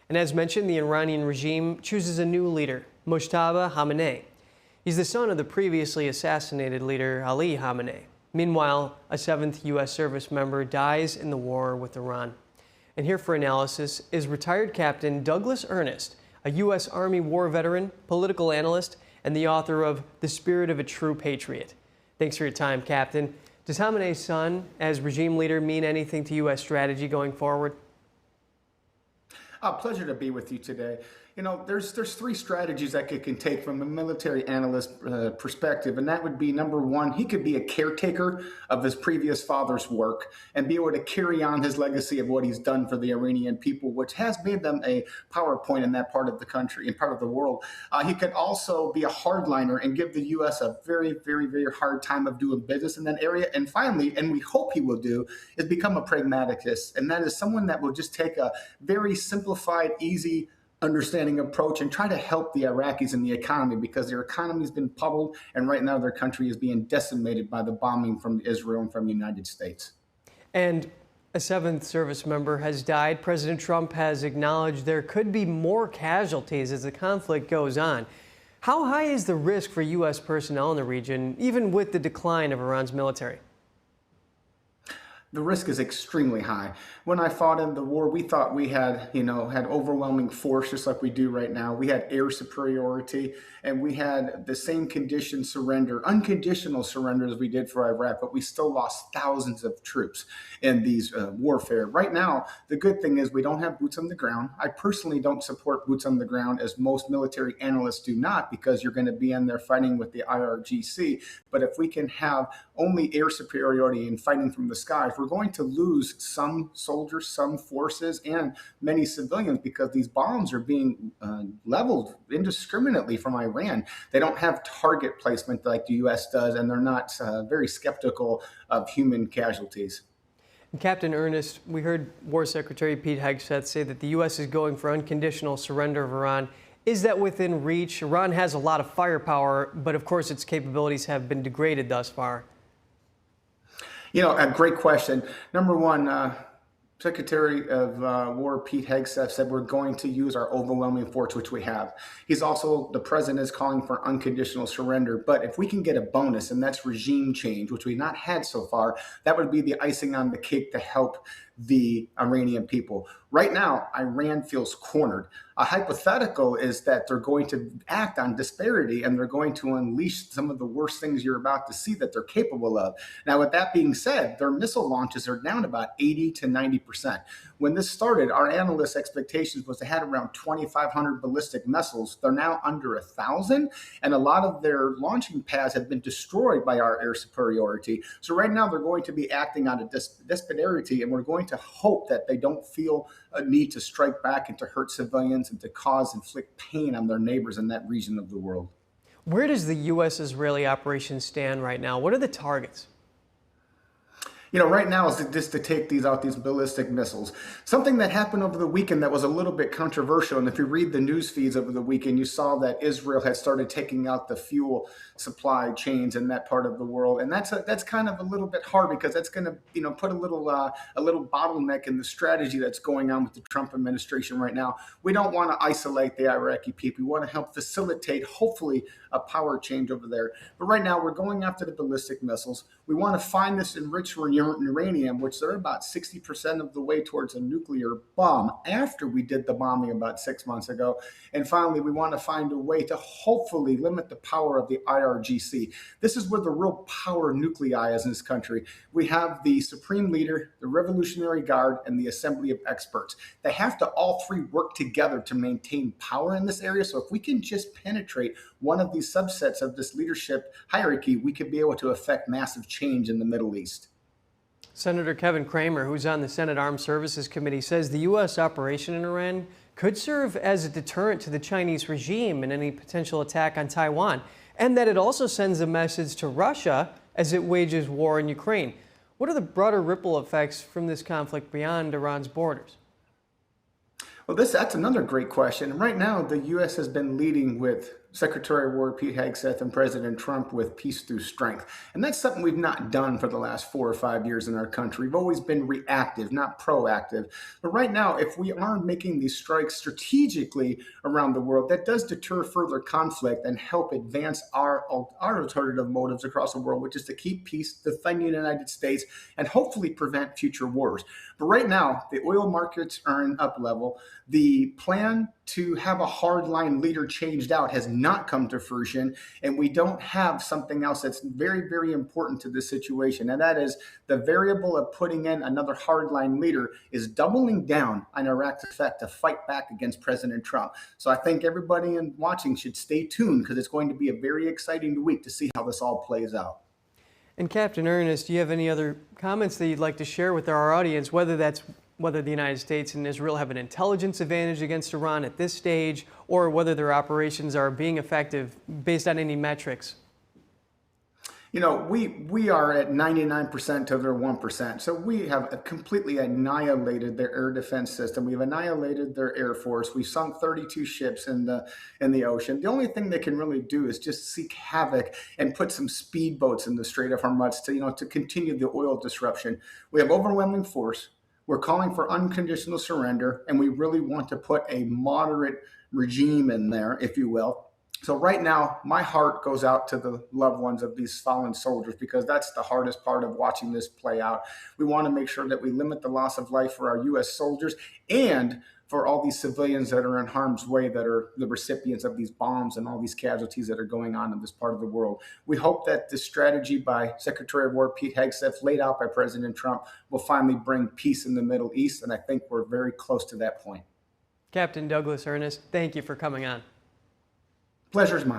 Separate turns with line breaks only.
And as mentioned, the Iranian regime chooses a new leader, Mojtaba Khamenei. He's the son of the previously assassinated leader Ali Khamenei. Meanwhile, a 7th U.S. service member dies in the war with Iran. And here for analysis is retired Captain Douglas Ernest, a U.S. Army war veteran, political analyst, and the author of The Spirit of a True Patriot. Thanks for your time, Captain. Does Khamenei's son, as regime leader, mean anything to U.S. strategy going forward?
Pleasure to be with you today. You know, there's three strategies that it can take from a military analyst perspective, and that would be, number one, he could be a caretaker of his previous father's work and be able to carry on his legacy of what he's done for the Iranian people, which has made them a power point in that part of the country and part of the world. He could also be a hardliner and give the U.S. a very, very, very hard time of doing business in that area. And finally, and we hope he will do, is become a pragmatist, and that is someone that will just take a very simplified, easy, understanding approach and try to help the Iraqis in the economy, because their economy has been pummeled, and right now their country is being decimated by the bombing from Israel and from the United States.
And a 7th service member has died. President Trump has acknowledged there could be more casualties as the conflict goes on. How high is the risk for U.S. personnel in the region, even with the decline of Iran's military?
The risk is extremely high. When I fought in the war, we thought we had overwhelming force, just like we do right now. We had air superiority, and we had the same condition surrender, unconditional surrender as we did for Iraq, but we still lost thousands of troops in these warfare. Right now, the good thing is we don't have boots on the ground. I personally don't support boots on the ground, as most military analysts do not, because you're going to be in there fighting with the IRGC. But if we can have only air superiority and fighting from the skies, we're going to lose some soldiers, some forces, and many civilians, because these bombs are being leveled indiscriminately from Iran. They don't have target placement like the U.S. does, and they're not very skeptical of human casualties.
Captain Ernest, we heard War Secretary Pete Hegseth say that the U.S. is going for unconditional surrender of Iran. Is that within reach? Iran has a lot of firepower, but of course its capabilities have been degraded thus far.
You know, a great question. Number one, Secretary of War Pete Hegseth said we're going to use our overwhelming force, which we have. He's also, the president is calling for unconditional surrender. But if we can get a bonus, and that's regime change, which we've not had so far, that would be the icing on the cake to help the Iranian people. Right now, Iran feels cornered. A hypothetical is that they're going to act on disparity, and they're going to unleash some of the worst things you're about to see that they're capable of. Now, with that being said, their missile launches are down about 80 to 90%. When this started, our analysts' expectations was they had around 2,500 ballistic missiles. They're now under 1,000, and a lot of their launching pads have been destroyed by our air superiority. So right now, they're going to be acting on a disparity, and we're going to hope that they don't feel a need to strike back and to hurt civilians and to inflict pain on their neighbors in that region of the world.
Where does the U.S.-Israeli operation stand right now? What are the targets?
You know, right now is just to take these ballistic missiles. Something that happened over the weekend that was a little bit controversial, and if you read the news feeds over the weekend, you saw that Israel had started taking out the fuel supply chains in that part of the world, and that's kind of a little bit hard, because that's going to put a little bottleneck in the strategy that's going on with the Trump administration right now. We don't want to isolate the Iraqi people. We want to help facilitate, hopefully, a power change over there. But right now, we're going after the ballistic missiles. We want to find this enriched uranium, which they're about 60% of the way towards a nuclear bomb after we did the bombing about 6 months ago. And finally, we want to find a way to hopefully limit the power of the IRGC. This is where the real power nuclei is in this country. We have the Supreme Leader, the Revolutionary Guard, and the Assembly of Experts. They have to all three work together to maintain power in this area. So if we can just penetrate one of these subsets of this leadership hierarchy, we could be able to affect massive change in the Middle East.
Senator Kevin Cramer, who's on the Senate Armed Services Committee, says the U.S. operation in Iran could serve as a deterrent to the Chinese regime in any potential attack on Taiwan, and that it also sends a message to Russia as it wages war in Ukraine. What are the broader ripple effects from this conflict beyond Iran's borders?
Well, that's another great question. Right now, the U.S. has been leading with Secretary of War Pete Hegseth and President Trump with peace through strength. And that's something we've not done for the last 4 or 5 years in our country. We've always been reactive, not proactive. But right now, if we are making these strikes strategically around the world, that does deter further conflict and help advance our alternative motives across the world, which is to keep peace, defend the United States, and hopefully prevent future wars. But right now, the oil markets are in up level. The plan to have a hardline leader changed out has not come to fruition, and we don't have something else that's very, very important to this situation, and that is the variable of putting in another hardline leader is doubling down on Iraq's effect to fight back against President Trump. So I think everybody watching should stay tuned, because it's going to be a very exciting week to see how this all plays out.
And Captain Ernest, do you have any other comments that you'd like to share with our audience, whether the United States and Israel have an intelligence advantage against Iran at this stage, or whether their operations are being effective based on any metrics?
You know, we are at 99% of their 1%. So we have completely annihilated their air defense system. We've annihilated their air force. We've sunk 32 ships in the ocean. The only thing they can really do is just seek havoc and put some speedboats in the Strait of Hormuz to continue the oil disruption. We have overwhelming force. We're calling for unconditional surrender, and we really want to put a moderate regime in there, if you will. So right now, my heart goes out to the loved ones of these fallen soldiers, because that's the hardest part of watching this play out. We want to make sure that we limit the loss of life for our U.S. soldiers and for all these civilians that are in harm's way, that are the recipients of these bombs and all these casualties that are going on in this part of the world. We hope that this strategy by Secretary of War Pete Hegseth, laid out by President Trump, will finally bring peace in the Middle East, and I think we're very close to that point.
Captain Douglas Ernest, thank you for coming on.
Pleasure's mine.